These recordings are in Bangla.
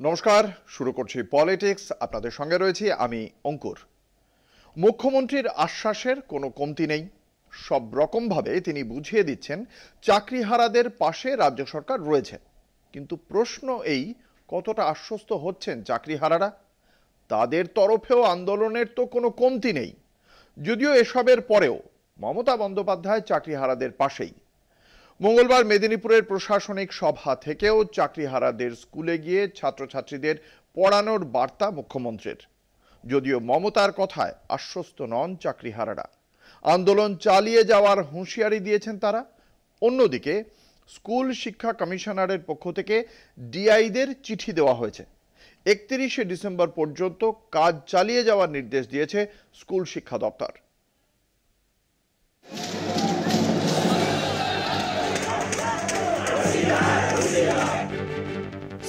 নমস্কার, শুরু করছি পলিটিক্স। আপনাদের সঙ্গে রয়েছি আমি অঙ্কুর। মুখ্যমন্ত্রীর আশ্বাসের কোনো কমতি নেই। সব রকমভাবে তিনি বুঝিয়ে দিচ্ছেন চাকরিহারাদের পাশে রাজ্য সরকার রয়েছে। কিন্তু প্রশ্ন এই, কতটা আশ্বস্ত হচ্ছেন চাকরিহারারা? তাদের তরফেও আন্দোলনের তো কোনো কমতি নেই। যদিও এসবের পরেও মমতা বন্দ্যোপাধ্যায় চাকরিহারাদের পাশেই। মঙ্গলবার মেদিনীপুরের প্রশাসনিক সভা থেকেও চাকরিহারাদের স্কুলে গিয়ে ছাত্রছাত্রীদের পড়ানোর বার্তা মুখ্যমন্ত্রীর। যদিও মমতার কথায় আশ্বস্ত নন চাকরিহারারা, আন্দোলন চালিয়ে যাওয়ার হুঁশিয়ারি দিয়েছেন তারা। অন্যদিকে স্কুল শিক্ষা কমিশনারের পক্ষ থেকে ডিআইদের চিঠি দেওয়া হয়েছে। 31শে ডিসেম্বর পর্যন্ত কাজ চালিয়ে যাওয়ার নির্দেশ দিয়েছে স্কুল শিক্ষা দপ্তর।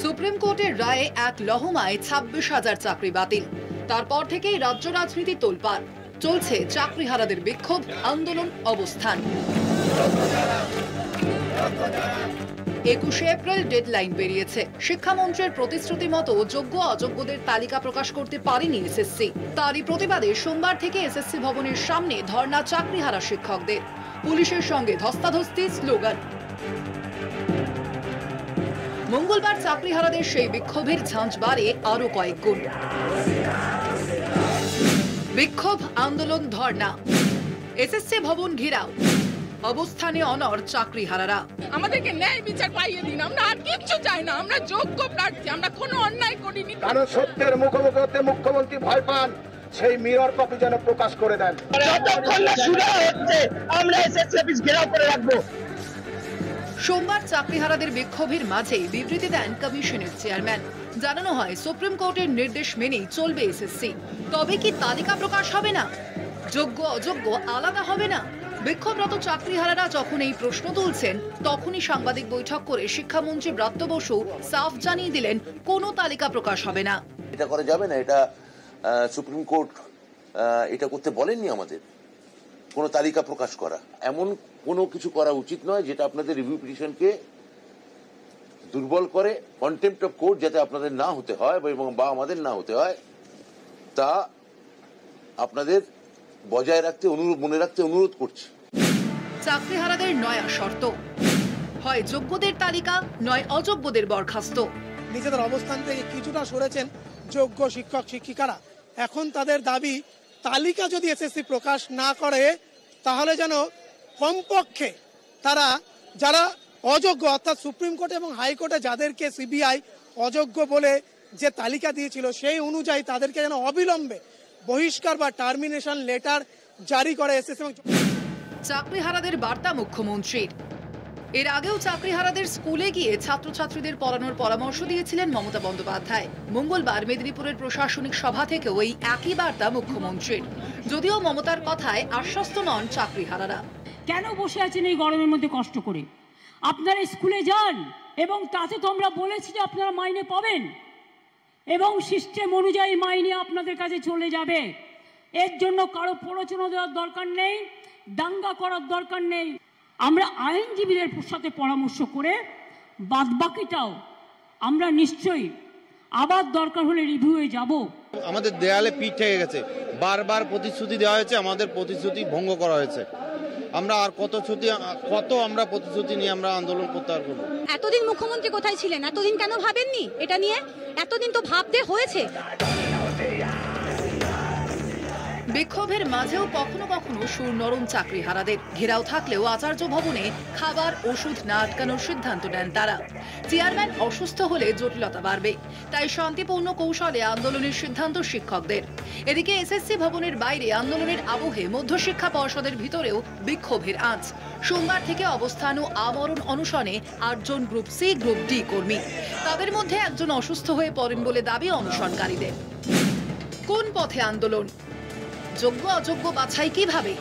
সুপ্রিম কোর্টের রায়ে এক লহমায় 26,000 চাকরি বাতিল। তারপর থেকেই রাজ্য রাজনীতি তোলপাড়। চলছে চাকরিহারাদের বিক্ষোভ, আন্দোলন, অবস্থান। 21শে এপ্রিল ডেডলাইন বেরিয়েছে। শিক্ষামন্ত্রীর প্রতিশ্রুতি মতো যোগ্য অযোগ্যদের তালিকা প্রকাশ করতে পারেনি এসএসসি। তারই প্রতিবাদে সোমবার থেকে এসএসসি ভবনের সামনে ধর্ণা চাকরিহারা শিক্ষকদের। পুলিশের সঙ্গে ধস্তাধস্তি, স্লোগান। মঙ্গলবার চাকরিহারাদের সেই বিক্ষোভের ঝাঁঝ বাড়ে আরো কয়েক গুণ। বিক্ষোভ, আন্দোলন, ধর্ণা, এসএসসি ভবন ঘেরাও, অবস্থানে অনড় চাকরিহারারা। আমাদেরকে ন্যায় বিচার পাইয়ে দিন, আমরা আর কিছু চাই না। আমরা যোগ্য প্রার্থী, আমরা কোনো অন্যায় করিনি। কারণ সত্যের মুখোমুখি হতে মুখ্যমন্ত্রী ভয় পান, সেই মিরর কপি যেন প্রকাশ করে দেন। যতক্ষণ না শুরু হচ্ছে আমরা এসএসসি অফিস ঘেরাও করে রাখবো। সোমবার চাকরিহারাদের বিক্ষোভের মাঝেই বিবৃতি দেন কমিশনের চেয়ারম্যান। জানানো হয় সুপ্রিম কোর্টের নির্দেশ মেনেই চলবে এসএসসি। তবে কি তালিকা প্রকাশ হবে না? যোগ্য অযোগ্য আলাদা হবে না? বিক্ষোভরত চাকরিহারারা যখন এই প্রশ্ন তুলছেন, তখনই সাংবাদিক বৈঠক করে শিক্ষামন্ত্রী ব্রাত্য বসু সাফ জানিয়ে দিলেন কোনো তালিকা প্রকাশ হবে না। এটা করা যাবে না, এটা সুপ্রিম কোর্ট এটা করতে বলেননি আমাদের। কোনো তালিকা প্রকাশ করা, এমন কোনো কিছু করা উচিত নয় যেটা আপনাদের রিভিউ পিটিশনকে দুর্বল করে, কন্টেম্প্ট অফ কোর্ট যাতে আপনাদের না হতে হয় এবং বা আমাদের না হতে হয়, তা আপনাদের বজায় রাখতে মনে রাখতে অনুরোধ করছি। চাকরিহারাদের নয়া শর্ত, হয় যোগ্যদের তালিকা, নয় অযোগ্যদের বরখাস্ত। নিজেদের অবস্থান থেকে কিছুটা সরেছেন যোগ্য শিক্ষক শিক্ষিকারা। এখন তাদের দাবি, তালিকা যদি এসএসসি প্রকাশ না করে তাহলে যেন কমপক্ষে তারা যারা অযোগ্য, অর্থাৎ সুপ্রিম কোর্ট এবং হাইকোর্টে যাদেরকে সিবিআই অযোগ্য বলে যে তালিকা দিয়েছিল, সেই অনুযায়ী তাদেরকে যেন অবিলম্বে বহিষ্কার বা টার্মিনেশন লেটার জারি করে এসএসসি। চাকরিহারাদের বার্তা মুখ্যমন্ত্রীর। এর আগেও চাকরিহারাদের স্কুলে গিয়ে ছাত্রছাত্রীদের পড়ানোর পরামর্শ দিয়েছিলেন মমতা বন্দ্যোপাধ্যায়। মঙ্গলবার মেদিনীপুরের প্রশাসনিক সভা থেকেও এই একই বার্তা মুখ্যমন্ত্রীর। যদিও মমতার কথায় আশ্বস্ত নন চাকরিহারারা। কেন বসে আছেন এই গরমের মধ্যে কষ্ট করে? আপনারা স্কুলে যান এবং তাতে তো আমরা বলেছি যে আপনারা মাইনে পাবেন এবং সিস্টেম অনুযায়ী মাইনে আপনাদের কাছে চলে যাবে। এর জন্য কারো প্ররোচনা দেওয়ার দরকার নেই, দাঙ্গা করার দরকার নেই। আমরা আইনজীবীদের সাথে পরামর্শ করে বাদবাকিটাও আমরা নিশ্চয়ই আবার দরকার হলে রিভিউয়ে যাব। আমাদের দেয়ালে পিঠ থেকে গেছে, বারবার প্রতিশ্রুতি দেওয়া হয়েছে, আমাদের প্রতিশ্রুতি ভঙ্গ করা হয়েছে। আমরা আর কত আমরা প্রতিশ্রুতি নিয়ে আমরা আন্দোলন প্রত্যাহার করব। এতদিন মুখ্যমন্ত্রী কোথায় ছিলেন? এতদিন কেন ভাবেননি এটা নিয়ে? এতদিন তো ভাবতে হয়েছে। বিক্ষোভের মাঝেও কখনো কখনো সুর নরম চাকরিহারাদের। ঘেরাও থাকলেও আচার্য ভবনে খাবার ওষুধ না আটকানোর সিদ্ধান্ত নেন তারা। চেয়ারম্যান অসুস্থ হলে জটিলতা বাড়বে, তাই শান্তিপূর্ণ কৌশলে আন্দোলনের সিদ্ধান্ত শিক্ষকদের। এদিকে এসএসসি ভবনের বাইরে আন্দোলনের আবহে মধ্যশিক্ষা পর্ষদের ভিতরেও বিক্ষোভের আঁচ। সোমবার থেকে অবস্থান ও আমরণ অনশনে 8 জন গ্রুপ সি, গ্রুপ ডি কর্মী। তাদের মধ্যে একজন অসুস্থ হয়ে পড়েন বলে দাবি অনশনকারীদের। কোন পথে আন্দোলন? যোগ্য অযোগ্য বাছাই কিভাবে?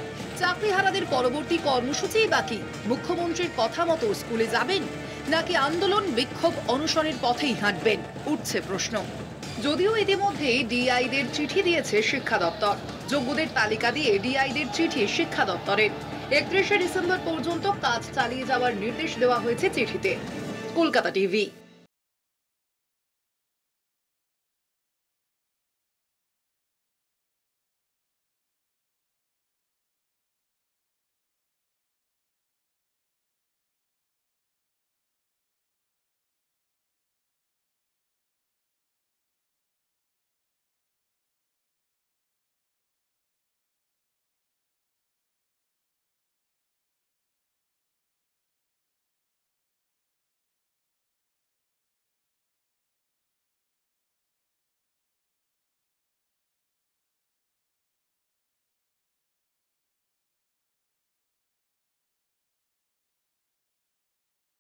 চাকরিহারাদের পরবর্তী কর্মসূচি বাকি। মুখ্যমন্ত্রীর কথা মতো স্কুলে যাবেন নাকি আন্দোলন, বিক্ষোভ, অনশনের পথেই হাঁটবেন, উঠছে প্রশ্ন। যদিও ইতিমধ্যে ডিআইদের চিঠি দিয়েছে শিক্ষা দপ্তর। যোগ্যদের তালিকা দিয়ে ডিআইদের চিঠি শিক্ষা দপ্তরের। 31শে ডিসেম্বর পর্যন্ত কাজ চালিয়ে যাওয়ার নির্দেশ দেওয়া হয়েছে চিঠিতে। কলকাতা টিভি।